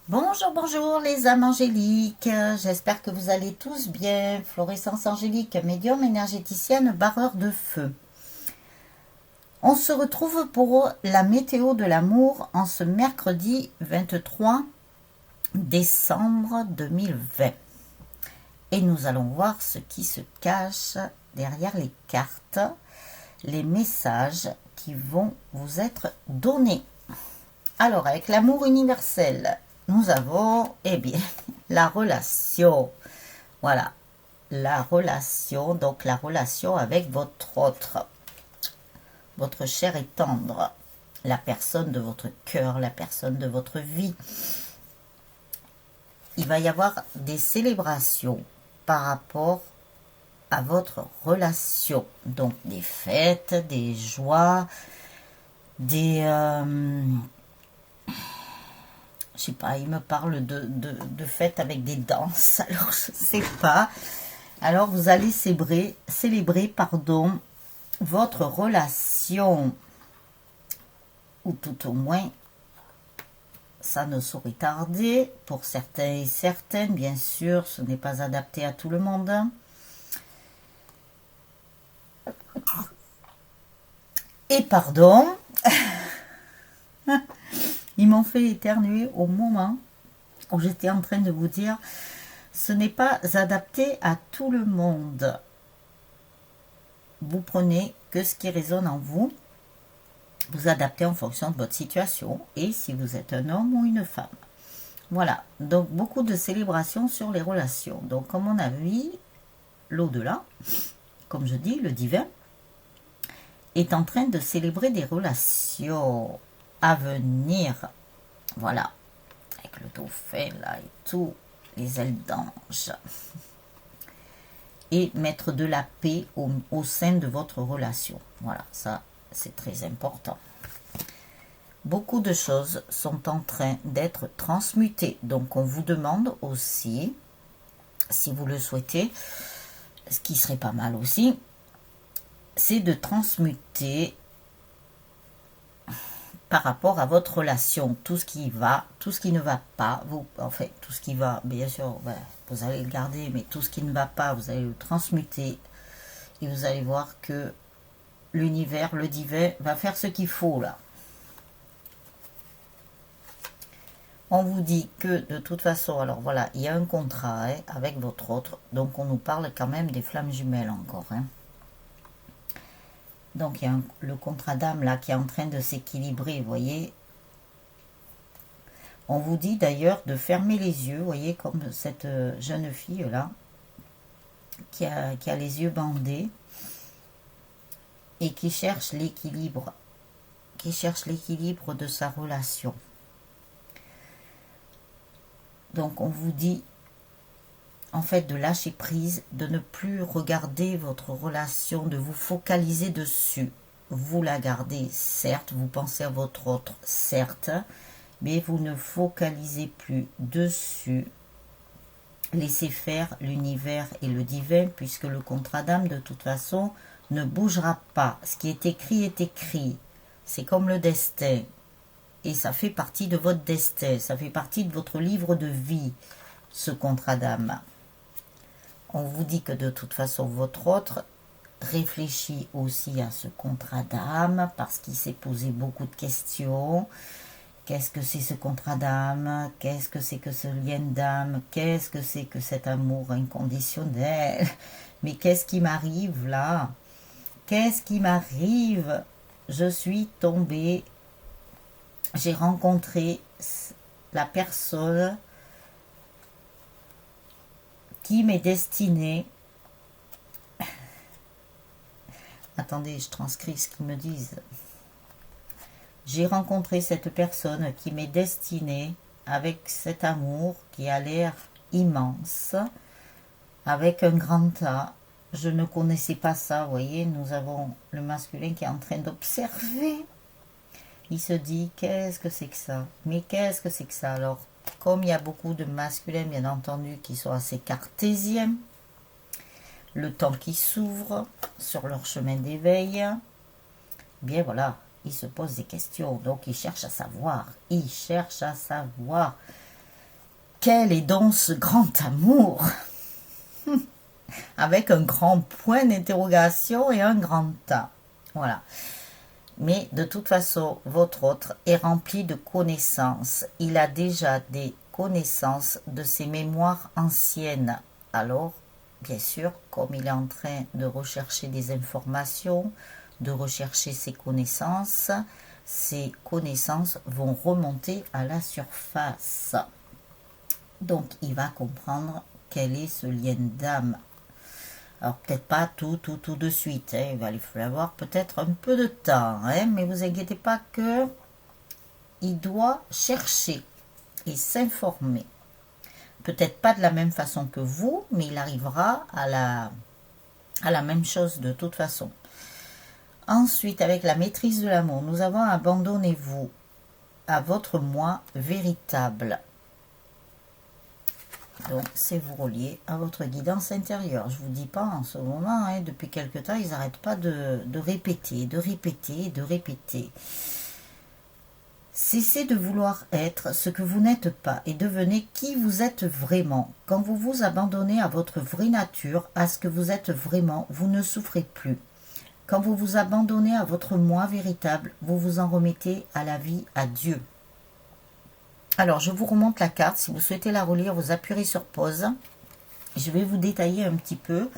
Bonjour, bonjour les âmes angéliques, j'espère que vous allez tous bien. Florescence angélique, médium énergéticienne, barreur de feu. On se retrouve pour la météo de l'amour en ce mercredi 23 décembre 2020. Et nous allons voir ce qui se cache derrière les cartes, les messages qui vont vous être donnés. Alors, avec l'amour universel, nous avons, eh bien, la relation. Voilà, la relation, donc la relation avec votre autre, votre chair et tendre, la personne de votre cœur, la personne de votre vie. Il va y avoir des célébrations par rapport à votre relation. Donc des fêtes, des joies, des... je sais pas, il me parle de fêtes avec des danses, alors je sais pas. Alors vous allez célébrer pardon, votre relation, ou tout au moins, ça ne saurait tarder. Pour certains et certaines, bien sûr, ce n'est pas adapté à tout le monde. Et pardon, ils m'ont fait éternuer au moment où j'étais en train de vous dire, ce n'est pas adapté à tout le monde. Vous prenez que ce qui résonne en vous, vous adaptez en fonction de votre situation et si vous êtes un homme ou une femme. Voilà, donc beaucoup de célébrations sur les relations. Donc comme on a vu, l'au-delà, comme je dis, le divin, est en train de célébrer des relations à venir. Voilà, avec le dauphin là et tout, les ailes d'ange. Et mettre de la paix au sein de votre relation. Voilà, ça c'est très important. Beaucoup de choses sont en train d'être transmutées. Donc on vous demande aussi, si vous le souhaitez, ce qui serait pas mal aussi, c'est de transmuter par rapport à votre relation, tout ce qui va, tout ce qui ne va pas, vous, en fait, tout ce qui va, bien sûr, ben, vous allez le garder, mais tout ce qui ne va pas, vous allez le transmuter et vous allez voir que l'univers, le divin, va faire ce qu'il faut là. On vous dit que de toute façon, alors voilà, il y a un contrat hein, avec votre autre, donc on nous parle quand même des flammes jumelles encore. Hein. Donc il y a le contrat d'âme là qui est en train de s'équilibrer, vous voyez. On vous dit d'ailleurs de fermer les yeux, vous voyez, comme cette jeune fille là, qui a les yeux bandés et qui cherche l'équilibre, de sa relation. Donc on vous dit en fait de lâcher prise, de ne plus regarder votre relation, de vous focaliser dessus. Vous la gardez, certes, vous pensez à votre autre, certes, mais vous ne focalisez plus dessus. Laissez faire l'univers et le divin, puisque le contrat d'âme, de toute façon, ne bougera pas. Ce qui est écrit est écrit. C'est comme le destin. Et ça fait partie de votre destin, ça fait partie de votre livre de vie, ce contrat d'âme. On vous dit que de toute façon, votre autre réfléchit aussi à ce contrat d'âme parce qu'il s'est posé beaucoup de questions. Qu'est-ce que c'est ce contrat d'âme? Qu'est-ce que c'est que ce lien d'âme? Qu'est-ce que c'est que cet amour inconditionnel? Mais qu'est-ce qui m'arrive là? Qu'est-ce qui m'arrive? Je suis tombée, j'ai rencontré la personne qui m'est destinée. Attendez, je transcris ce qu'ils me disent. J'ai rencontré cette personne qui m'est destinée avec cet amour qui a l'air immense, avec un grand A. Je ne connaissais pas ça, vous voyez, nous avons le masculin qui est en train d'observer. Il se dit, qu'est-ce que c'est que ça? Mais qu'est-ce que c'est que ça? Alors, comme il y a beaucoup de masculins, bien entendu, qui sont assez cartésiens, le temps qui s'ouvre sur leur chemin d'éveil, bien voilà, ils se posent des questions, donc ils cherchent à savoir, Quel est donc ce grand amour? Avec un grand point d'interrogation et un grand A. Voilà. Mais de toute façon, votre autre est rempli de connaissances. Il a déjà des connaissances de ses mémoires anciennes. Alors, bien sûr, comme il est en train de rechercher des informations, de rechercher ses connaissances vont remonter à la surface. Donc, il va comprendre quel est ce lien d'âme. Alors, peut-être pas tout de suite. Hein. Il va lui falloir peut-être un peu de temps. Hein. Mais vous inquiétez pas que il doit chercher et s'informer. Peut-être pas de la même façon que vous, mais il arrivera à la même chose de toute façon. Ensuite, avec la maîtrise de l'amour, nous avons abandonnez-vous à votre moi véritable. Donc, c'est vous relier à votre guidance intérieure. Je ne vous dis pas en ce moment, hein, depuis quelque temps, ils n'arrêtent pas de répéter, de répéter, de répéter. Cessez de vouloir être ce que vous n'êtes pas et devenez qui vous êtes vraiment. Quand vous vous abandonnez à votre vraie nature, à ce que vous êtes vraiment, vous ne souffrez plus. Quand vous vous abandonnez à votre moi véritable, vous vous en remettez à la vie, à Dieu. Alors, je vous remonte la carte. Si vous souhaitez la relire, vous appuierez sur pause. Je vais vous détailler un petit peu.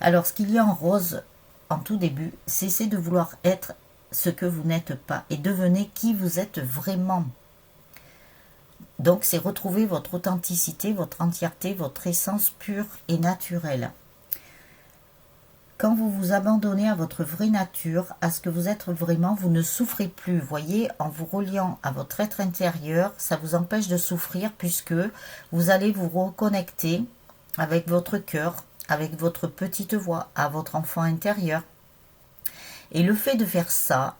Alors, ce qu'il y a en rose en tout début, cessez de vouloir être ce que vous n'êtes pas et devenez qui vous êtes vraiment. Donc, c'est retrouver votre authenticité, votre entièreté, votre essence pure et naturelle. Quand vous vous abandonnez à votre vraie nature, à ce que vous êtes vraiment, vous ne souffrez plus. Voyez, en vous reliant à votre être intérieur, ça vous empêche de souffrir puisque vous allez vous reconnecter avec votre cœur, avec votre petite voix, à votre enfant intérieur. Et le fait de faire ça,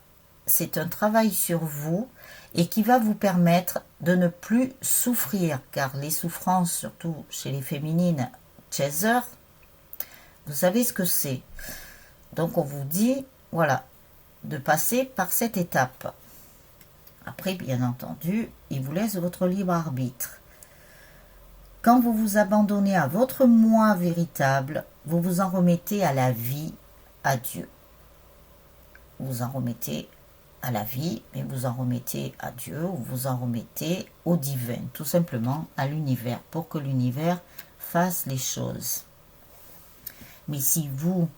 c'est un travail sur vous et qui va vous permettre de ne plus souffrir, car les souffrances, surtout chez les féminines chaser, vous savez ce que c'est. Donc on vous dit, voilà, de passer par cette étape. Après, bien entendu, il vous laisse votre libre arbitre. Quand vous vous abandonnez à votre moi véritable, vous vous en remettez à la vie, à Dieu. Vous en remettez à la vie, mais vous en remettez à Dieu, ou vous en remettez au divin, tout simplement à l'univers, pour que l'univers fasse les choses. Mais si vous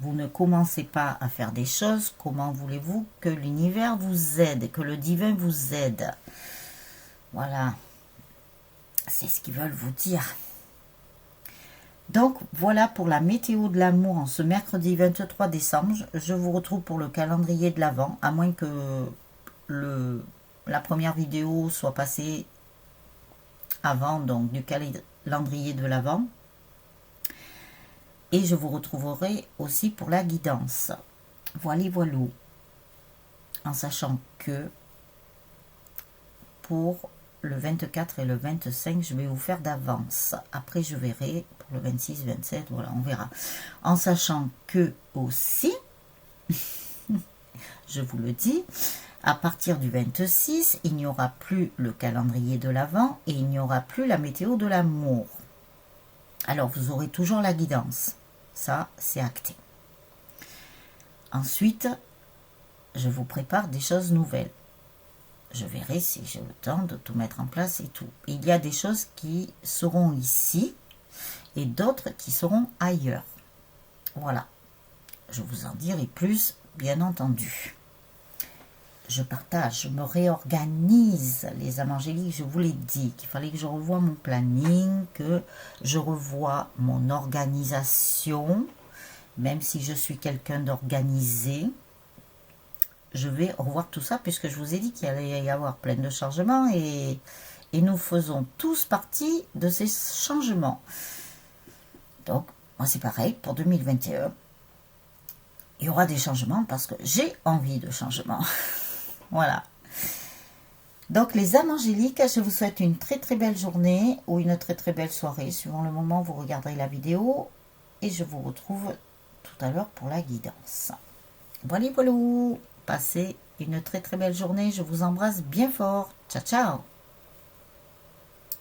ne commencez pas à faire des choses, comment voulez-vous que l'univers vous aide, que le divin vous aide? Voilà, c'est ce qu'ils veulent vous dire. Donc, voilà pour la météo de l'amour en ce mercredi 23 décembre. Je vous retrouve pour le calendrier de l'Avent, à moins que la première vidéo soit passée avant, donc du calendrier de l'Avent. Et je vous retrouverai aussi pour la guidance. Voilà. En sachant que pour le 24 et le 25, je vais vous faire d'avance. Après, je verrai pour le 26, 27, voilà, on verra. En sachant que aussi, je vous le dis, à partir du 26, il n'y aura plus le calendrier de l'Avent et il n'y aura plus la météo de l'amour. Alors, vous aurez toujours la guidance. Ça, c'est acté. Ensuite, je vous prépare des choses nouvelles. Je verrai si j'ai le temps de tout mettre en place et tout. Il y a des choses qui seront ici et d'autres qui seront ailleurs. Voilà. Je vous en dirai plus, bien entendu. Je partage, je me réorganise, les âmes angéliques. Je vous l'ai dit qu'il fallait que je revoie mon planning, que je revoie mon organisation. Même si je suis quelqu'un d'organisé, je vais revoir tout ça puisque je vous ai dit qu'il allait y avoir plein de changements et nous faisons tous partie de ces changements. Donc, moi c'est pareil, pour 2021, il y aura des changements parce que j'ai envie de changement. Voilà. Donc, les âmes angéliques, je vous souhaite une très très belle journée ou une très très belle soirée, suivant le moment où vous regarderez la vidéo. Et je vous retrouve tout à l'heure pour la guidance. Voilà. Passez une très très belle journée. Je vous embrasse bien fort. Ciao, ciao.